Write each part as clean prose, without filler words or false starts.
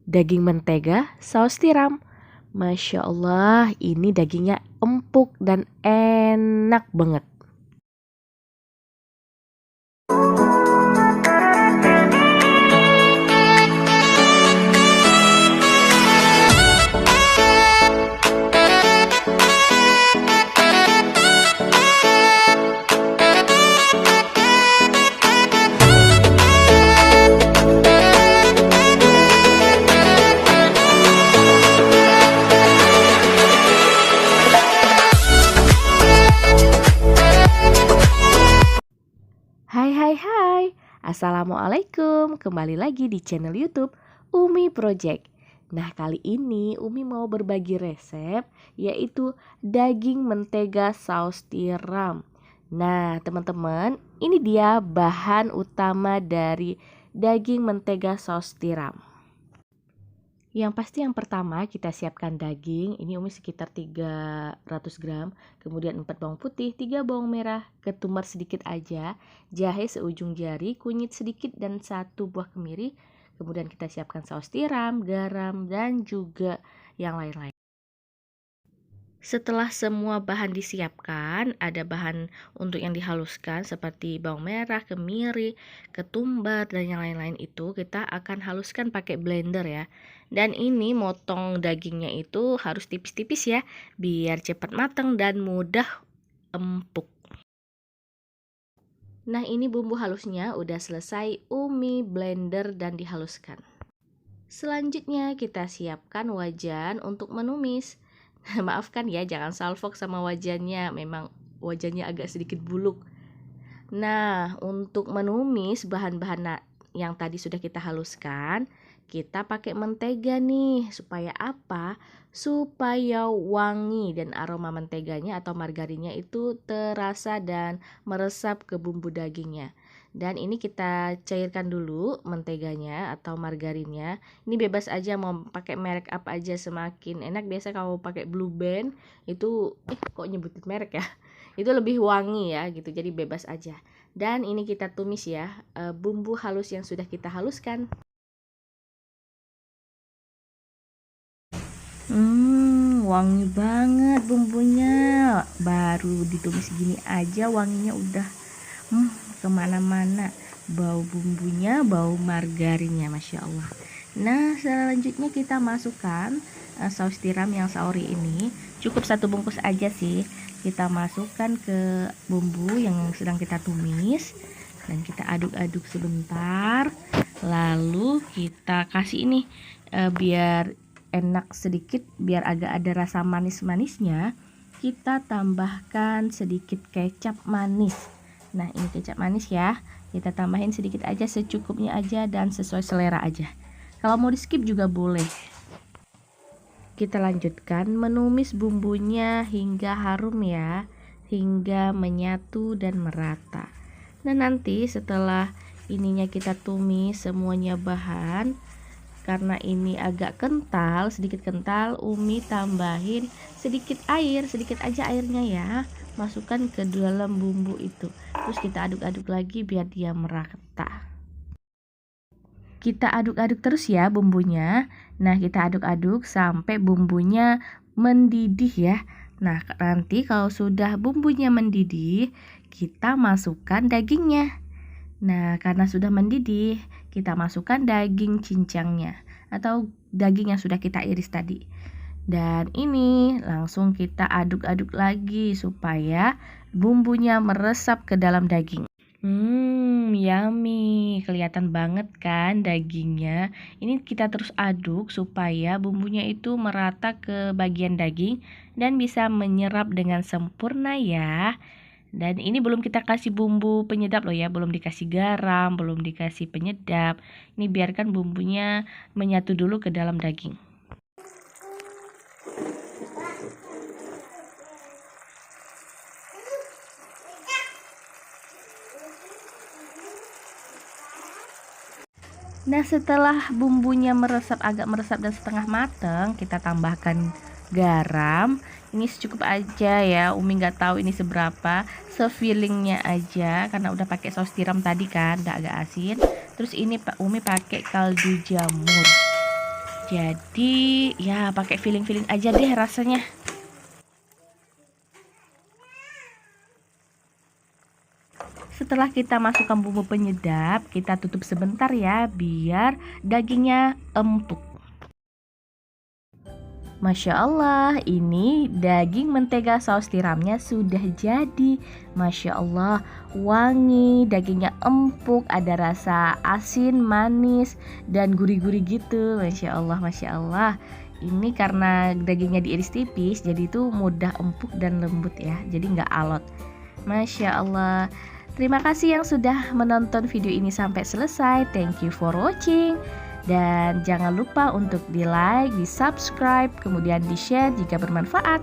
daging mentega saus tiram. Masya Allah, ini dagingnya empuk dan enak banget. Hai, Assalamualaikum. Kembali lagi di channel YouTube Umi Project. Nah, kali ini Umi mau berbagi resep, yaitu daging mentega saus tiram. Nah, teman-teman, ini dia bahan utama dari daging mentega saus tiram. Yang pasti yang pertama kita siapkan daging, ini Umi sekitar 300 gram, kemudian 4 bawang putih, 3 bawang merah, ketumbar sedikit aja, jahe seujung jari, kunyit sedikit dan 1 buah kemiri. Kemudian kita siapkan saus tiram, garam dan juga yang lain-lain. Setelah semua bahan disiapkan, ada bahan untuk yang dihaluskan seperti bawang merah, kemiri, ketumbar dan yang lain-lain itu kita akan haluskan pakai blender ya. Dan ini motong dagingnya itu harus tipis-tipis ya, biar cepat matang dan mudah empuk. Nah, ini bumbu halusnya udah selesai Umi blender dan dihaluskan. Selanjutnya kita siapkan wajan untuk menumis. Maafkan ya, jangan salfok sama wajannya, memang wajannya agak sedikit buluk. Nah, untuk menumis bahan-bahan yang tadi sudah kita haluskan, kita pakai mentega nih. Supaya apa? Supaya wangi dan aroma menteganya atau margarinnya itu terasa dan meresap ke bumbu dagingnya. Dan ini kita cairkan dulu menteganya atau margarinnya. Ini bebas aja mau pakai merek apa aja, semakin enak. Biasa kalau pakai Blue Band itu kok nyebutin merek ya. Itu lebih wangi ya gitu. Jadi bebas aja. Dan ini kita tumis ya bumbu halus yang sudah kita haluskan. Wangi banget bumbunya. Baru ditumis gini aja wanginya udah kemana-mana, bau bumbunya, bau margarinnya, Masya Allah. Nah, selanjutnya kita masukkan saus tiram yang saori ini. Cukup 1 bungkus aja sih. Kita masukkan ke bumbu yang sedang kita tumis dan kita aduk-aduk sebentar. Lalu kita kasih ini biar enak sedikit, biar agak ada rasa manis-manisnya, kita tambahkan sedikit kecap manis. Nah, ini kecap manis ya, kita tambahin sedikit aja, secukupnya aja dan sesuai selera aja. Kalau mau di skip juga boleh. Kita lanjutkan menumis bumbunya hingga harum ya, hingga menyatu dan merata. Nah, nanti setelah ininya kita tumis semuanya bahan, karena ini agak kental, sedikit kental, Umi tambahin sedikit air, sedikit aja airnya ya. Masukkan ke dalam bumbu itu. Terus kita aduk-aduk lagi biar dia merata. Kita aduk-aduk terus ya bumbunya. Nah, kita aduk-aduk sampai bumbunya mendidih ya. Nah, nanti kalau sudah bumbunya mendidih, kita masukkan dagingnya. Nah, karena sudah mendidih, kita masukkan daging cincangnya atau daging yang sudah kita iris tadi. Dan ini langsung kita aduk-aduk lagi supaya bumbunya meresap ke dalam daging. Yummy, kelihatan banget kan dagingnya. Ini kita terus aduk supaya bumbunya itu merata ke bagian daging dan bisa menyerap dengan sempurna ya. Dan ini belum kita kasih bumbu penyedap loh ya, belum dikasih garam, belum dikasih penyedap. Ini biarkan bumbunya menyatu dulu ke dalam daging. Nah, setelah bumbunya agak meresap dan setengah mateng, kita tambahkan garam. Ini secukup aja ya, Umi nggak tahu ini seberapa, sefeelingnya aja karena udah pakai saus tiram tadi kan, udah agak asin. Terus ini Umi pakai kaldu jamur. Jadi ya pakai feeling-feeling aja deh rasanya. Setelah kita masukkan bumbu penyedap, kita tutup sebentar ya biar dagingnya empuk. Masya Allah, ini daging mentega saus tiramnya sudah jadi. Masya Allah, wangi, dagingnya empuk, ada rasa asin, manis, dan gurih-gurih gitu. Masya Allah, Masya Allah. Ini karena dagingnya diiris tipis, jadi itu mudah empuk dan lembut ya. Jadi nggak alot. Masya Allah. Terima kasih yang sudah menonton video ini sampai selesai. Thank you for watching. Dan jangan lupa untuk di like, di subscribe, kemudian di share jika bermanfaat.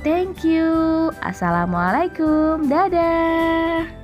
Thank you. Assalamualaikum. Dadah.